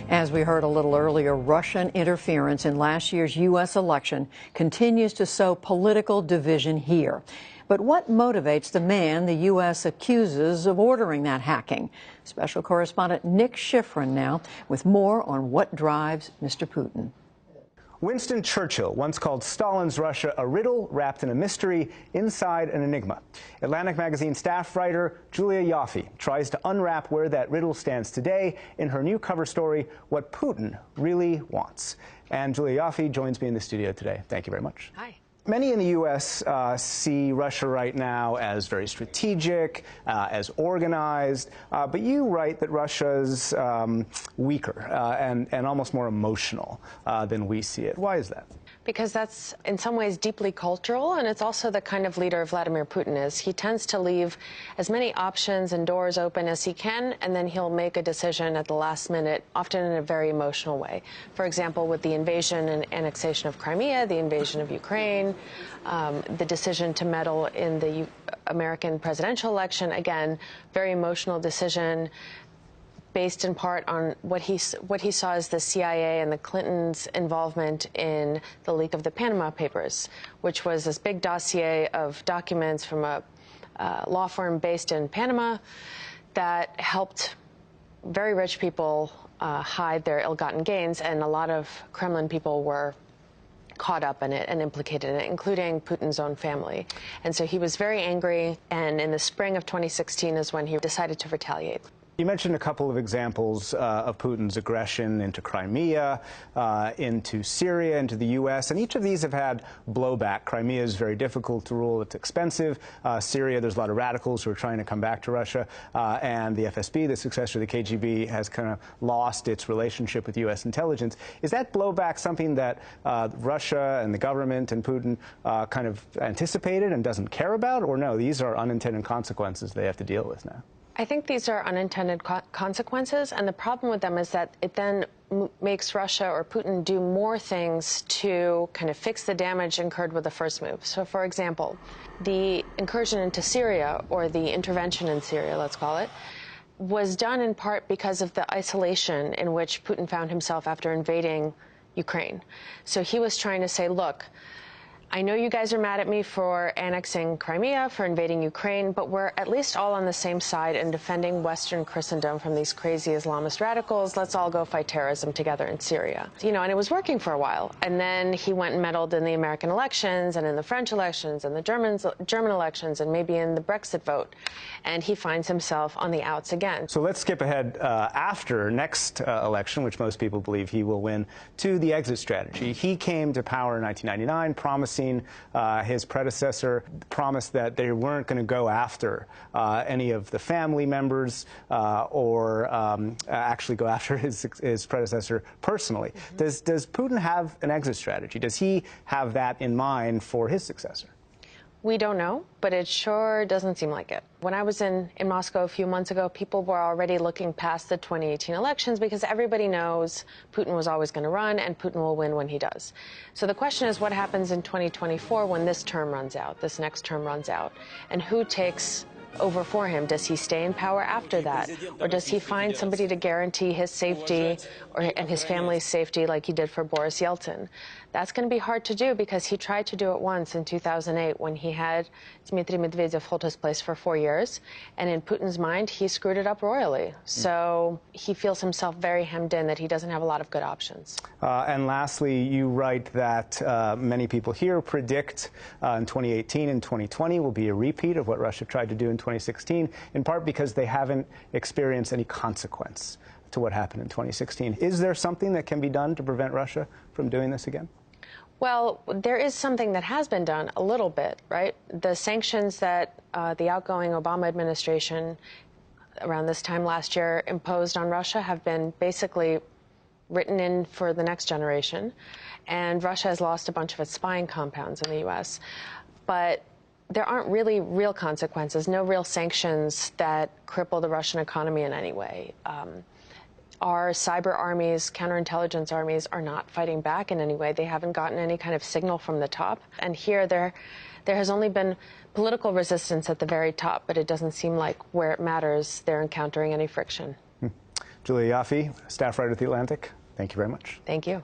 As we heard a little earlier, Russian interference in last year's U.S. election continues to sow political division here. But what motivates the man the U.S. accuses of ordering that hacking? Special correspondent Nick Schifrin now with more on what drives Mr. Putin. Winston Churchill once called Stalin's Russia a riddle wrapped in a mystery inside an enigma. Atlantic magazine staff writer Julia Ioffe tries to unwrap where that riddle stands today in her new cover story, What Putin Really Wants. And Julia Ioffe joins me in the studio today. Thank you very much. Hi. Many in the U.S. See Russia right now as very strategic, as organized, but you write that Russia's weaker and almost more emotional than we see it. Why is that? Because that's in some ways deeply cultural, and it's also the kind of leader Vladimir Putin is. He tends to leave as many options and doors open as he can, and then he'll make a decision at the last minute, often in a very emotional way. For example, with the invasion and annexation of Crimea, the invasion of Ukraine, the decision to meddle in the American presidential election, again, very emotional decision, based in part on what he saw as the CIA and the Clintons' involvement in the leak of the Panama Papers, which was this big dossier of documents from a law firm based in Panama that helped very rich people hide their ill-gotten gains, and a lot of Kremlin people were caught up in it and implicated in it, including Putin's own family. And so he was very angry, and in the spring of 2016 is when he decided to retaliate. You mentioned a couple of examples of Putin's aggression into Crimea, into Syria, into the U.S., and each of these have had blowback. Crimea is very difficult to rule. It's expensive. Syria, there's a lot of radicals who are trying to come back to Russia, and the FSB, the successor of the KGB, has kind of lost its relationship with U.S. intelligence. Is that blowback something that Russia and the government and Putin kind of anticipated and doesn't care about, or no, these are unintended consequences they have to deal with now? I think these are unintended consequences, and the problem with them is that it then makes Russia or Putin do more things to kind of fix the damage incurred with the first move. So, for example, the incursion into Syria, or the intervention in Syria, let's call it, was done in part because of the isolation in which Putin found himself after invading Ukraine. So he was trying to say, look, I know you guys are mad at me for annexing Crimea, for invading Ukraine, but we're at least all on the same side in defending Western Christendom from these crazy Islamist radicals. Let's all go fight terrorism together in Syria. You know, and it was working for a while. And then he went and meddled in the American elections and in the French elections and the German elections and maybe in the Brexit vote. And he finds himself on the outs again. So let's skip ahead after next election, which most people believe he will win, to the exit strategy. He came to power in 1999, promising his predecessor promised that they weren't going to go after any of the family members or actually go after his predecessor personally. Mm-hmm. Does Putin have an exit strategy? Does he have that in mind for his successor? We don't know, but it sure doesn't seem like it. When I was in Moscow a few months ago, people were already looking past the 2018 elections because everybody knows Putin was always going to run and Putin will win when he does. So the question is what happens in 2024 when this term runs out, this next term runs out, and who takes over for him? Does he stay in power after that? Or does he find somebody to guarantee his safety and his family's safety like he did for Boris Yeltsin? That's going to be hard to do because he tried to do it once in 2008 when he had Dmitry Medvedev hold his place for 4 years. And in Putin's mind, he screwed it up royally. So he feels himself very hemmed in, that he doesn't have a lot of good options. And lastly, you write that many people here predict in 2018 and 2020 will be a repeat of what Russia tried to do in 2016, in part because they haven't experienced any consequence to what happened in 2016. Is there something that can be done to prevent Russia from doing this again? Well, there is something that has been done a little bit, right? The sanctions that the outgoing Obama administration around this time last year imposed on Russia have been basically written in for the next generation. And Russia has lost a bunch of its spying compounds in the U.S. But there aren't really real consequences, no real sanctions that cripple the Russian economy in any way. Our cyber armies, counterintelligence armies, are not fighting back in any way. They haven't gotten any kind of signal from the top. And here, there has only been political resistance at the very top, but it doesn't seem like where it matters they're encountering any friction. Julia Ioffe, staff writer at The Atlantic, thank you very much. Thank you.